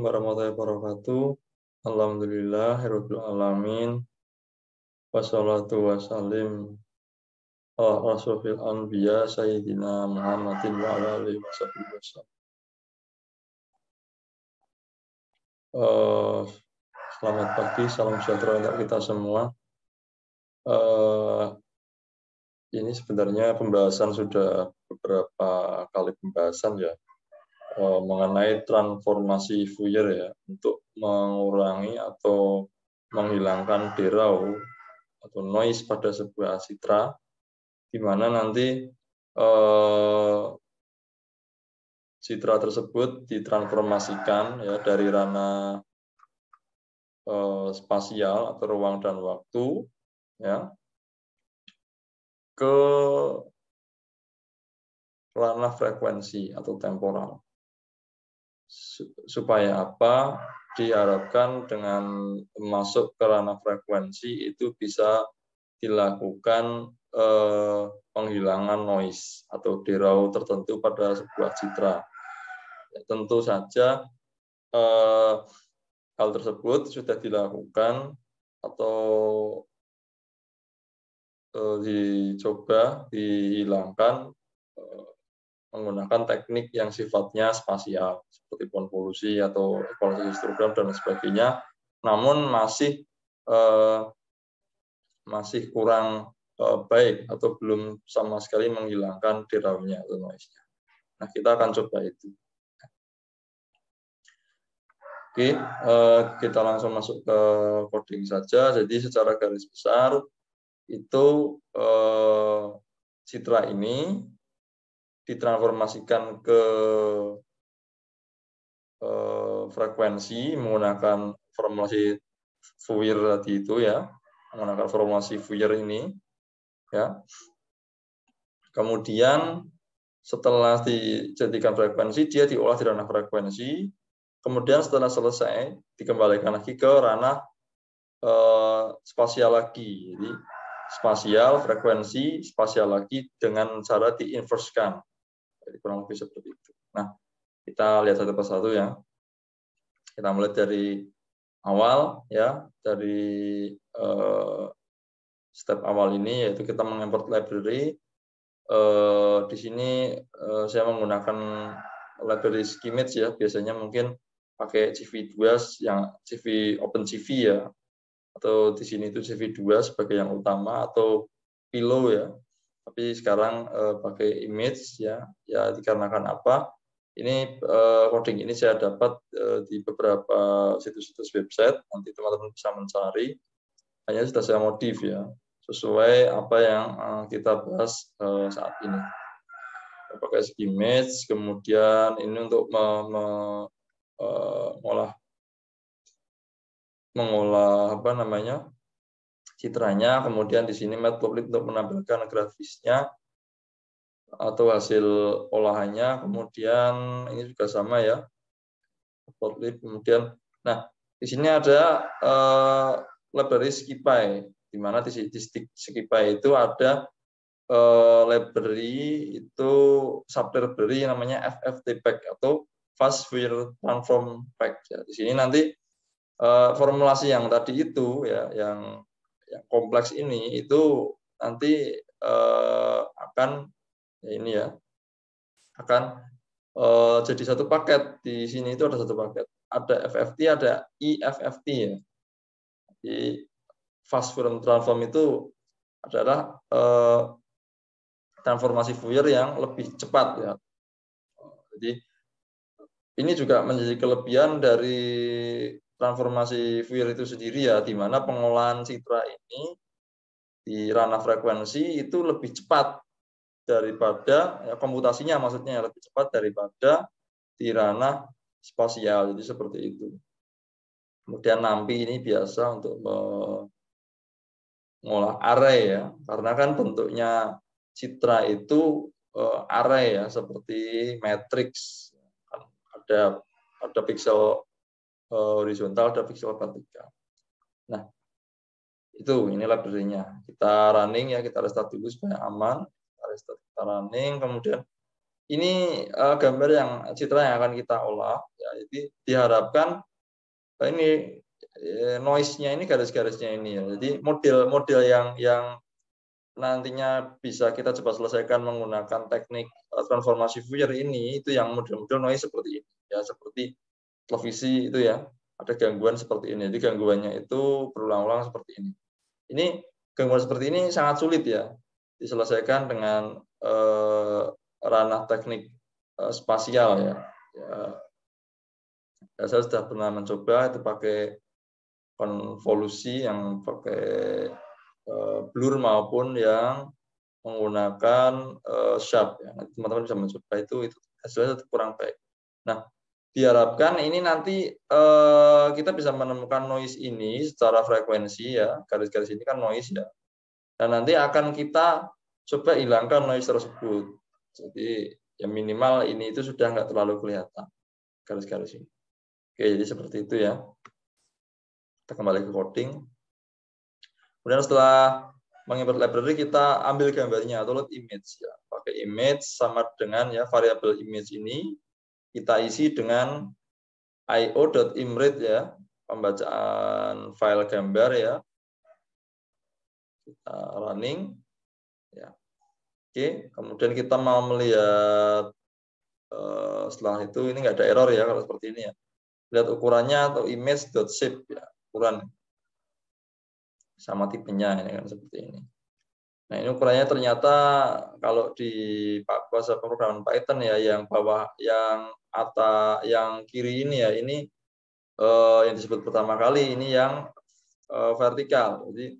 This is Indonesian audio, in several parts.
warahmatullahi wabarakatuh. Alhamdulillahirabbil alamin. Wassalatu wassalim ala asrofil anbiya sayyidina Muhammadin wa ala alihi wasallam. Selamat pagi, salam sejahtera untuk kita semua. Ini sebenarnya pembahasan sudah beberapa kali pembahasan ya, mengenai transformasi Fourier ya, untuk mengurangi atau menghilangkan derau atau noise pada sebuah citra, di mana nanti citra tersebut ditransformasikan ya dari ranah spasial atau ruang dan waktu ya ke ranah frekuensi atau temporal. Supaya apa? Diharapkan dengan masuk ke ranah frekuensi itu bisa dilakukan penghilangan noise atau derau tertentu pada sebuah citra. Tentu saja hal tersebut sudah dilakukan atau dicoba dihilangkan menggunakan teknik yang sifatnya spasial seperti konvolusi atau equalization histogram dan sebagainya, namun masih kurang baik atau belum sama sekali menghilangkan deraunya atau noise-nya. Nah, kita akan coba itu. Oke, kita langsung masuk ke coding saja. Jadi secara garis besar itu citra ini ditransformasikan ke frekuensi menggunakan formulasi Fourier tadi itu ya, menggunakan formulasi Fourier ini ya. Kemudian setelah dijadikan frekuensi, dia diolah di ranah frekuensi. Kemudian setelah selesai dikembalikan lagi ke ranah spasial lagi. Jadi spasial, frekuensi, spasial lagi dengan cara diinverskan. Jadi kurang lebih seperti itu. Nah, kita lihat satu persatu ya. Kita mulai dari awal ya, dari step awal ini yaitu kita mengimport library. Di sini saya menggunakan library Skimage ya. Biasanya mungkin pakai CV2 yang CV OpenCV ya. Atau di sini itu CV2 sebagai yang utama atau Pillow ya. Tapi sekarang pakai image ya dikarenakan apa? Ini coding ini saya dapat di beberapa situs-situs website. Nanti teman-teman bisa mencari. Hanya sudah saya modif ya sesuai apa yang kita bahas saat ini. Kita pakai image, kemudian ini untuk mengolah apa namanya citranya, kemudian di sini Matplotlib untuk menampilkan grafisnya atau hasil olahannya, kemudian ini juga sama ya Matplotlib, kemudian nah di sini ada library Scipy, di mana di Scipy itu ada library itu sublibrary namanya FFT pack atau Fast Fourier Transform Pack ya. Di sini nanti formulasi yang tadi itu ya yang kompleks ini itu nanti akan ini ya akan jadi satu paket. Di sini itu ada satu paket, ada FFT, ada IFFT ya. Di Fast Fourier Transform itu adalah transformasi Fourier yang lebih cepat ya. Jadi ini juga menjadi kelebihan dari transformasi Fourier itu sendiri ya, di mana pengolahan citra ini di ranah frekuensi itu lebih cepat daripada ya, komputasinya maksudnya lebih cepat daripada di ranah spasial. Jadi seperti itu. Kemudian NAMPI ini biasa untuk mengolah array ya, karena kan bentuknya citra itu array ya, seperti matriks. Ada pixel horizontal, ada pixel vertikal. Nah, itu ini library-nya. Kita running ya, kita restart dulu supaya aman. Kita running, kemudian ini gambar yang citra yang akan kita olah. Ya, jadi diharapkan ini noise-nya ini garis-garisnya ini ya. Jadi model yang nantinya bisa kita coba selesaikan menggunakan teknik transformasi Fourier ini, itu yang model-model noise seperti ini ya, seperti televisi itu ya, ada gangguan seperti ini. Jadi gangguannya itu berulang-ulang seperti ini. Ini gangguan seperti ini sangat sulit ya diselesaikan dengan ranah teknik spasial ya. Saya sudah pernah mencoba itu pakai konvolusi yang pakai blur maupun yang menggunakan sharp ya. Teman-teman bisa mencoba itu hasilnya kurang baik. Nah, diharapkan ini nanti kita bisa menemukan noise ini secara frekuensi ya, garis-garis ini kan noise ya. Dan nanti akan kita coba hilangkan noise tersebut. Jadi ya minimal ini itu sudah nggak terlalu kelihatan garis-garis ini. Oke, jadi seperti itu ya. Kita kembali ke coding. Kemudian setelah mengimport library, kita ambil gambarnya atau load image ya. Pakai image sama dengan ya variabel image ini kita isi dengan io.imread ya, pembacaan file gambar ya. Kita running ya. Oke, kemudian kita mau melihat setelah itu ini nggak ada error ya kalau seperti ini ya. Lihat ukurannya atau image.shape ya, ukuran sama tipenya ini kan seperti ini. Nah, ini ukurannya ternyata kalau di bahasa pemrograman Python ya, yang bawah, yang kiri ini ya, ini yang disebut pertama kali ini yang vertikal. Jadi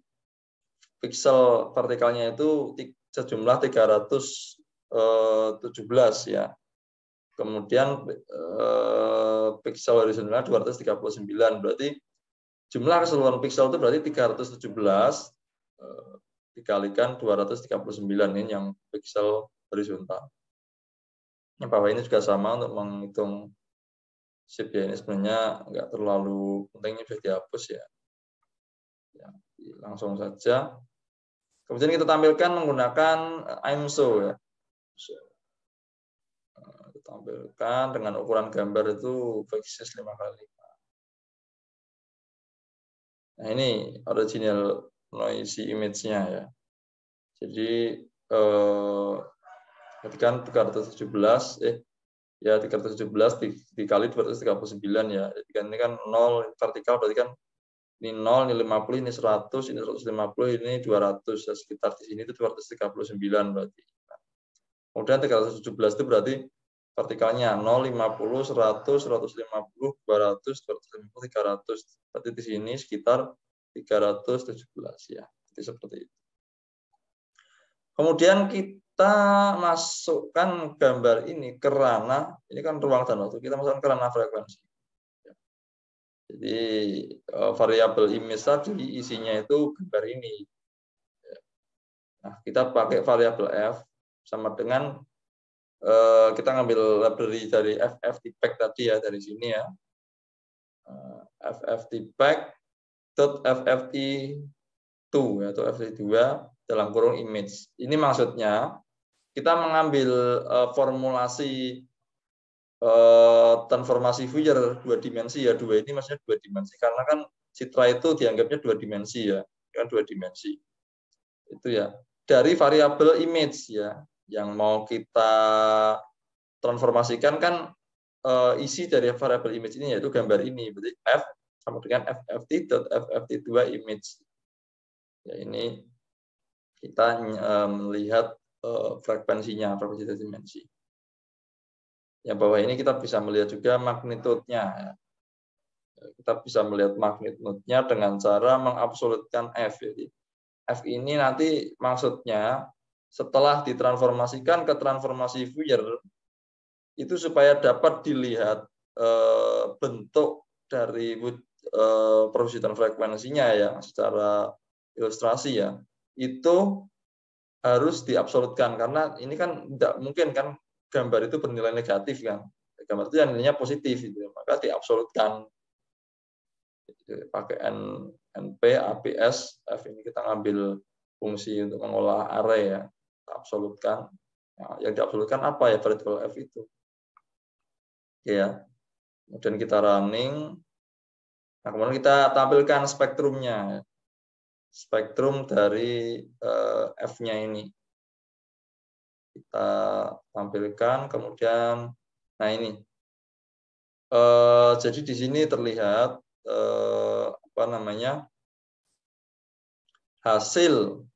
pixel vertikalnya itu sejumlah 317 ya. Kemudian pixel horizontalnya 239, berarti jumlah keseluruhan pixel itu berarti 317 dikalikan 239, ini yang pixel horizontal. Yang bawah ini juga sama untuk menghitung shape ya, ini sebenarnya nggak terlalu penting, ini bisa dihapus ya. Langsung saja. Kemudian kita tampilkan menggunakan IMSO ya. Kita tampilkan dengan ukuran gambar itu basis 5x5. Nah, ini original noisy image-nya ya. Jadi ketika 317 ya 317 dikali 239 ya. Jadi kan ini kan 0 vertikal, berarti kan ini 0, ini 50, ini 100, ini 150, ini 200 ya, sekitar di sini itu 239 berarti. Kemudian 317 itu berarti vertikalnya 0, 50, 100, 150, 200, 250, 300. Berarti di sini sekitar 317 ya. Jadi seperti itu. Kemudian kita masukkan gambar ini ke ranah, ini kan ruang dan waktu, kita masukkan ke ranah frekuensi. Jadi variabel image tadi isinya itu gambar ini. Nah, kita pakai variabel f sama dengan kita ngambil library dari ffmpeg tadi ya, dari sini ya. ffmpeg.fft2 atau ft2 dalam kurung image. Ini maksudnya kita mengambil formulasi transformasi Fourier 2 dimensi ya, 2 ini maksudnya 2 dimensi karena kan citra itu dianggapnya 2 dimensi ya, kan 2 dimensi. Itu ya. Dari variabel image ya, yang mau kita transformasikan kan isi dari variabel image ini yaitu gambar ini, berarti f sama dengan fft.fft2 image. Ya, ini kita melihat frekuensinya, frekuensi dimensi. Yang bawah ini kita bisa melihat juga magnitude-nya. Kita bisa melihat magnitude-nya dengan cara mengabsolutkan f. Jadi f ini nanti maksudnya setelah ditransformasikan ke transformasi Fourier itu supaya dapat dilihat bentuk dari perusahaan frekuensinya ya secara ilustrasi ya, itu harus diabsolutkan karena ini kan tidak mungkin kan gambar itu bernilai negatif kan, gambar itu yang nilainya positif gitu, maka diabsolutkan pakai NP APS F ini kita ngambil fungsi untuk mengolah array ya, kita absolutkan Nah, yang diabsolutkan apa ya variable f itu? Oke ya. Kemudian kita running. Nah, kemudian kita tampilkan spektrumnya. Spektrum dari F-nya ini. Kita tampilkan, kemudian, nah ini. Jadi di sini terlihat apa namanya hasil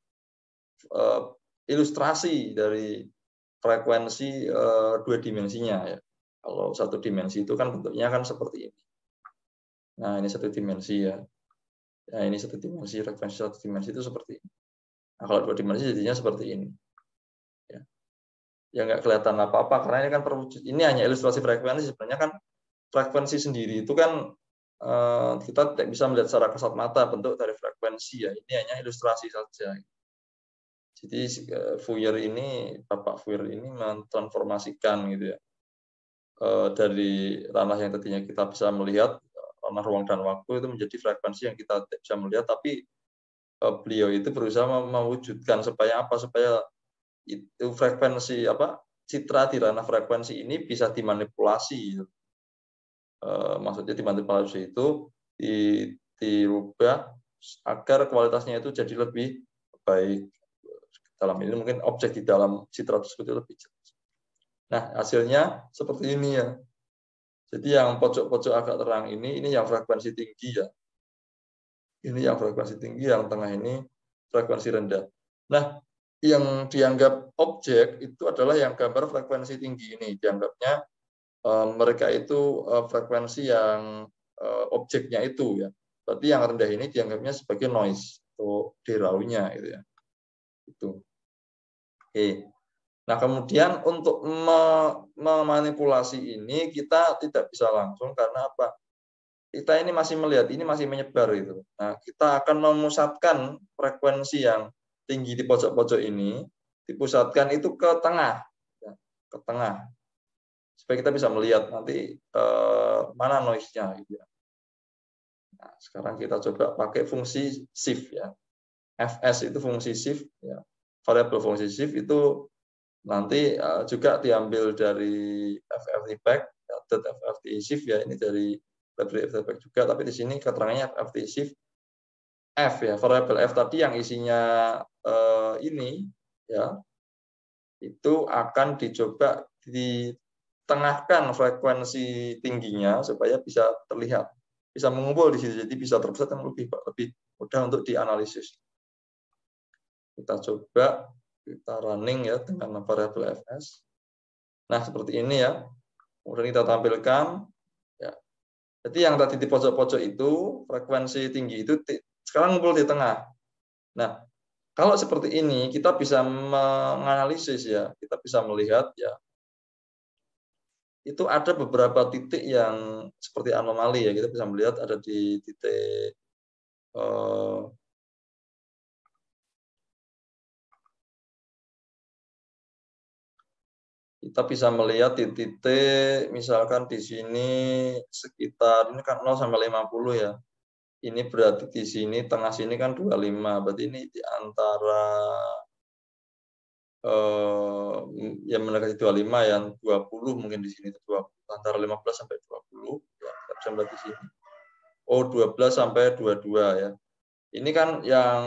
ilustrasi dari frekuensi dua dimensinya ya. Kalau satu dimensi itu kan bentuknya kan seperti ini. Nah ini satu dimensi ya. Nah ini satu dimensi, frekuensi satu dimensi itu seperti ini. Nah kalau dua dimensi jadinya seperti ini. Ya nggak kelihatan apa-apa karena ini kan perwujud. Ini hanya ilustrasi frekuensi. Sebenarnya kan frekuensi sendiri itu kan kita tidak bisa melihat secara kasat mata bentuk dari frekuensi ya. Ini hanya ilustrasi saja. Jadi Bapak Fourier ini mentransformasikan gitu ya dari ranah yang tadinya kita bisa melihat ranah ruang dan waktu itu menjadi frekuensi yang kita tidak bisa melihat, tapi beliau itu berusaha mewujudkan supaya apa? Supaya itu frekuensi citra di ranah frekuensi ini bisa dimanipulasi. Maksudnya dimanipulasi itu dirubah agar kualitasnya itu jadi lebih baik. Dalam ini mungkin objek di dalam citra tersebut itu lebih jelas. Nah, hasilnya seperti ini ya. Jadi yang pojok-pojok agak terang ini yang frekuensi tinggi ya. Ini yang frekuensi tinggi, yang tengah ini frekuensi rendah. Nah, yang dianggap objek itu adalah yang gambar frekuensi tinggi ini. Dianggapnya mereka itu frekuensi yang objeknya itu ya. Berarti yang rendah ini dianggapnya sebagai noise atau deraunya gitu ya. Itu. Oke. Nah, kemudian untuk memanipulasi ini kita tidak bisa langsung karena apa? Kita ini masih melihat, ini masih menyebar gitu. Nah, kita akan memusatkan frekuensi yang tinggi di pojok-pojok ini, dipusatkan itu ke tengah, ya, ke tengah, supaya kita bisa melihat nanti mana noise-nya gitu ya. Nah, sekarang kita coba pakai fungsi shift ya. Fs itu fungsi shift ya. Variabel fungsi shift itu nanti juga diambil dari FFT back, FFT shift ya, ini dari library FFT back juga, tapi di sini keterangannya FFT shift F ya, variabel F tadi yang isinya ini ya, itu akan dicoba ditengahkan frekuensi tingginya supaya bisa terlihat, bisa mengumpul di situ, jadi bisa terpusat yang lebih mudah untuk dianalisis. Kita coba, kita running ya dengan variabel fs. Nah, seperti ini ya. Kemudian kita tampilkan ya. Jadi yang tadi di pojok-pojok itu frekuensi tinggi itu sekarang ngumpul di tengah. Nah, kalau seperti ini kita bisa menganalisis ya, kita bisa melihat ya. Itu ada beberapa titik yang seperti anomali ya, kita bisa melihat ada di titik kita bisa melihat di titik misalkan di sini sekitar ini kan 0 sampai 50 ya. Ini berarti di sini tengah sini kan 25, berarti ini di antara yang mendekati 25 yang 20 mungkin di sini 20, antara 15 sampai 20 ya, kita bisa melihat di sini. Oh, 12 sampai 22 ya. Ini kan yang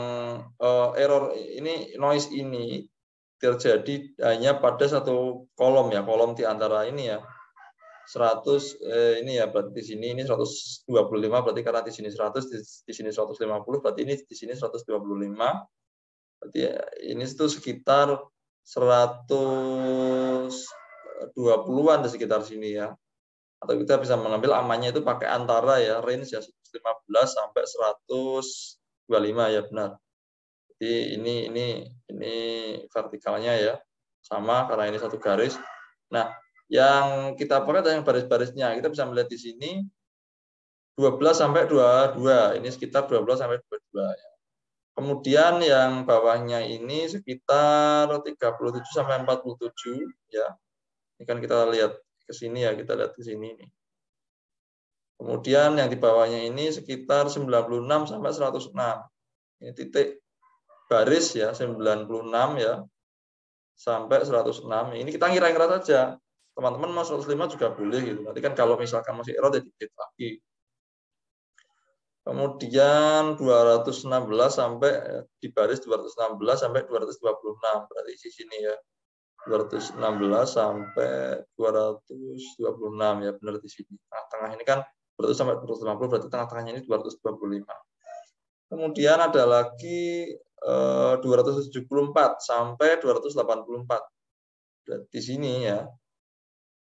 error ini noise ini terjadi hanya pada satu kolom ya, kolom di antara ini ya. 100 ini ya, berarti di sini ini 125 berarti karena di sini 100 di sini 150 berarti ini di sini 125. Berarti ya, ini itu sekitar 120-an di sekitar sini ya. Atau kita bisa mengambil amannya itu pakai antara ya, range ya 115 sampai 125 ya, benar. Jadi ini vertikalnya ya sama karena ini satu garis. Nah, yang kita pakai adalah yang baris-barisnya. Kita bisa melihat di sini 12 sampai 22. Ini sekitar 12 sampai 22 ya. Kemudian yang bawahnya ini sekitar 37 sampai 47 ya. Ini kan kita lihat ke sini ya, kita lihat ke sini ini. Kemudian yang di bawahnya ini sekitar 96 sampai 106. Ini titik baris ya, 96 ya. sampai 106. Ini kita ngira-ngira saja. Teman-teman mau 105 juga boleh gitu. Nanti kan kalau misalkan masih error jadi edit lagi. Kemudian 216 sampai di baris 216 sampai 226. Berarti di sini ya. 216 sampai 226 ya, benar di sini. Tengah-tengah ini kan 200 sampai 250, berarti tengah-tengahnya ini 225. Kemudian ada lagi 274 sampai 284. Di sini ya.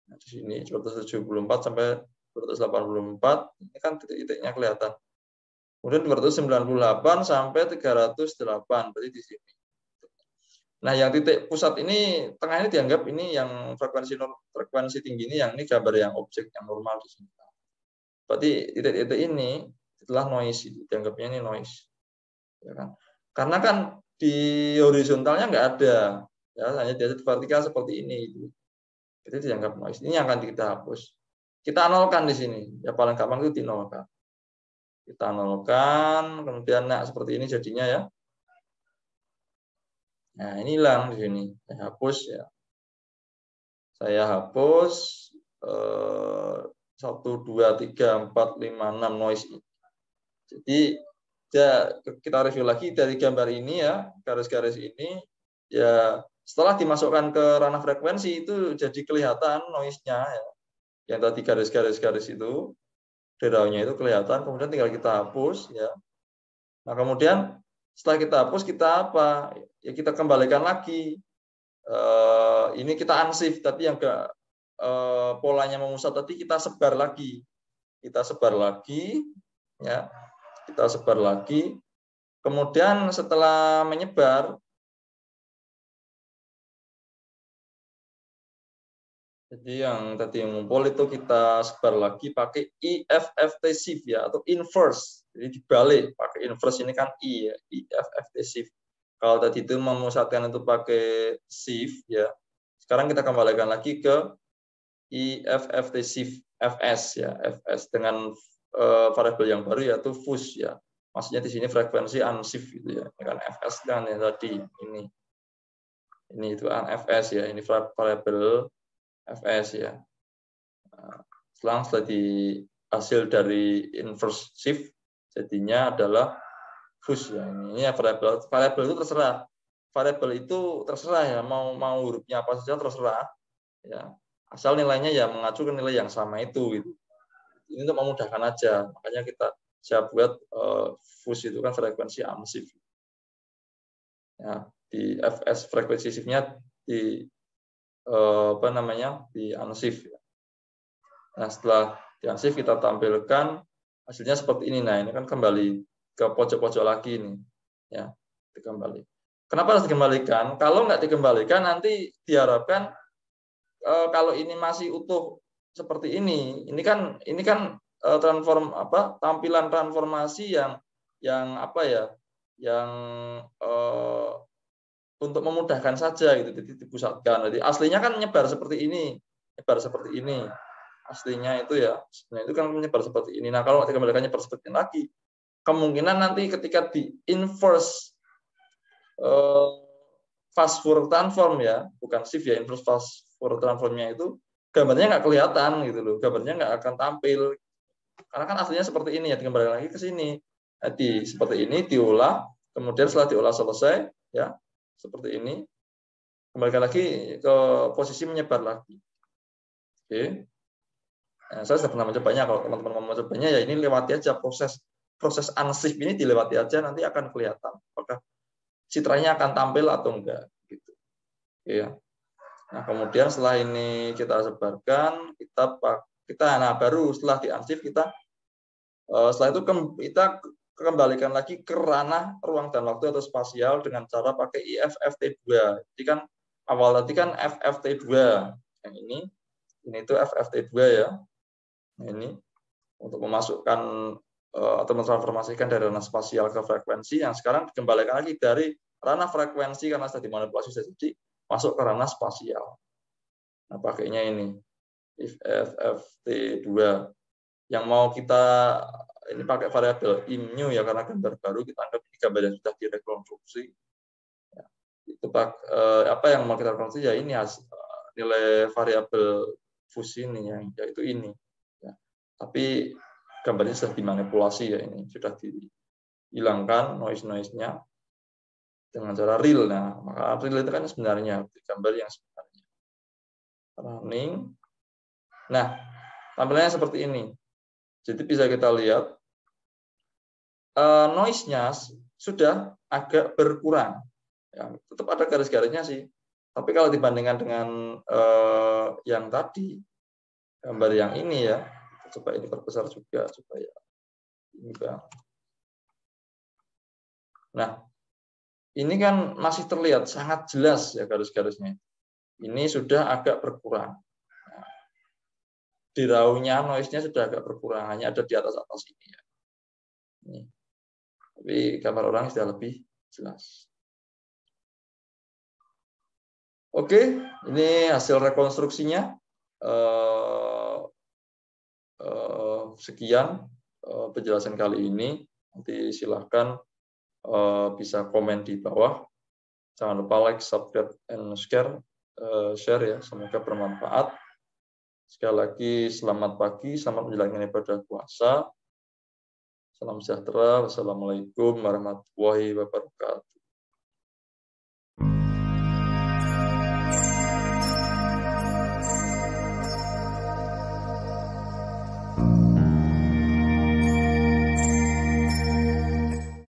Nah, di sini 274 sampai 284, ini kan titik-titiknya kelihatan. Kemudian 298 sampai 308, berarti di sini. Nah, yang titik pusat ini, tengah ini dianggap ini yang frekuensi tinggi ini, yang ini gambar yang objek yang normal di sini. Berarti titik-titik ini setelah noise, dianggapnya ini noise. Ya kan? Karena kan di horizontalnya nggak ada, ya, hanya di vertikal seperti ini. Itu dianggap noise. Ini yang akan kita hapus. Kita nolkan di sini. Ya paling gampang itu dinolkan. Kita nolkan, kemudian nah seperti ini jadinya ya. Nah, ini hilang di sini. Saya hapus ya. Saya hapus 1, 2, 3, 4, 5, 6 noise ini. Jadi ya, kita review lagi dari gambar ini ya, garis-garis ini ya, setelah dimasukkan ke ranah frekuensi itu jadi kelihatan noise-nya ya. Yang tadi garis-garis itu deraunya itu kelihatan, kemudian tinggal kita hapus ya. Nah, kemudian setelah kita hapus, kita apa? Ya kita kembalikan lagi. Ini kita unshift, tadi yang polanya memusat tadi kita sebar lagi. Kita sebar lagi, ya. Kita sebar lagi. Kemudian setelah menyebar, jadi yang tadi yang ngumpul itu kita sebar lagi pakai IFFT shift ya, atau inverse. Jadi dibalik, pakai inverse ini kan I ya, IFFT shift. Kalau tadi itu memusatkan itu pakai shift ya. Sekarang kita kembalikan lagi ke IFFT shift FS ya, FS dengan variabel yang baru yaitu fuzz ya. Maksudnya di sini frekuensi unshift gitu ya. Ini kan FS kan ya tadi ini. Ini itu FS ya, ini variabel FS ya. Setelah di hasil dari inverse shift jadinya adalah fuzz ya. Ini ya variabel itu terserah. Variabel itu terserah ya, mau hurufnya apa saja terserah ya. Asal nilainya ya mengacu ke nilai yang sama itu gitu. Ini untuk memudahkan aja. Makanya saya buat fuzz itu kan frekuensi unshift. Ya, di FS frekuensi shift-nya di di unshift. Nah, setelah di unshift kita tampilkan hasilnya seperti ini. Nah, ini kan kembali ke pojok-pojok lagi ini. Ya, dikembali. Kenapa harus dikembalikan? Kalau nggak dikembalikan nanti diharapkan kalau ini masih utuh seperti ini kan tampilan transformasi yang apa ya? Yang untuk memudahkan saja gitu, jadi dipusatkan. Jadi aslinya kan nyebar seperti ini, Aslinya itu ya, sebenarnya itu kan menyebar seperti ini. Nah, kalau dikembalikan nyebar seperti ini lagi, kemungkinan nanti ketika di inverse fast forward transform ya, bukan shift ya, inverse fast forward transformnya itu gambarnya nggak kelihatan gitu loh, gambarnya nggak akan tampil. Karena kan aslinya seperti ini ya, dikembalikan lagi ke sini. Jadi seperti ini diolah, kemudian setelah diolah selesai ya, seperti ini, kembalikan lagi ke posisi menyebar lagi. Oke. Nah, saya sudah pernah mencobanya. Kalau teman-teman mau mencobanya ya ini lewati aja proses unshift ini, dilewati aja, nanti akan kelihatan apakah citranya akan tampil atau enggak gitu. Ya. Nah, kemudian setelah ini kita sebarkan, nah baru setelah di unshift setelah itu kita kembalikan lagi ke ranah ruang dan waktu atau spasial dengan cara pakai IFFT2. Jadi kan awal tadi kan FFT2. Yang ini itu FFT2 ya. Nah, ini untuk memasukkan atau mentransformasikan dari ranah spasial ke frekuensi, yang sekarang dikembalikan lagi dari ranah frekuensi karena sudah dimanipulasi jadi masuk ke ranah spasial. Nah, pakainya ini IFFT2. Yang mau kita ini pakai variabel IMNU ya, karena gambar baru kita anggap ini gambar yang sudah direkonstruksi. Ya. itu apa yang mau kita rekonstruksi ya ini nilai variabel fusi ini yaitu ini. Ya. Tapi gambarnya sudah dimanipulasi ya ini, sudah dihilangkan noise-nya dengan cara real. Nah, maka real itu kan sebenarnya gambar yang sebenarnya. Running. Nah, tampilannya seperti ini. Jadi bisa kita lihat noise-nya sudah agak berkurang. Ya, tetap ada garis-garisnya sih. Tapi kalau dibandingkan dengan yang tadi, gambar yang ini ya, coba ini perbesar juga supaya ini Bang. Nah, ini kan masih terlihat sangat jelas ya garis-garisnya. Ini sudah agak berkurang. Nah, di raw-nya noise-nya sudah agak berkurang, hanya ada di atas-atas ini ya. Ini. Tapi gambar orang sudah lebih jelas. Oke, ini hasil rekonstruksinya. Sekian penjelasan kali ini. Nanti silahkan bisa komen di bawah. Jangan lupa like, subscribe, and share ya. Semoga bermanfaat. Sekali lagi selamat pagi, selamat menjalankan ibadah puasa. Salam sejahtera. Wassalamualaikum warahmatullahi wabarakatuh.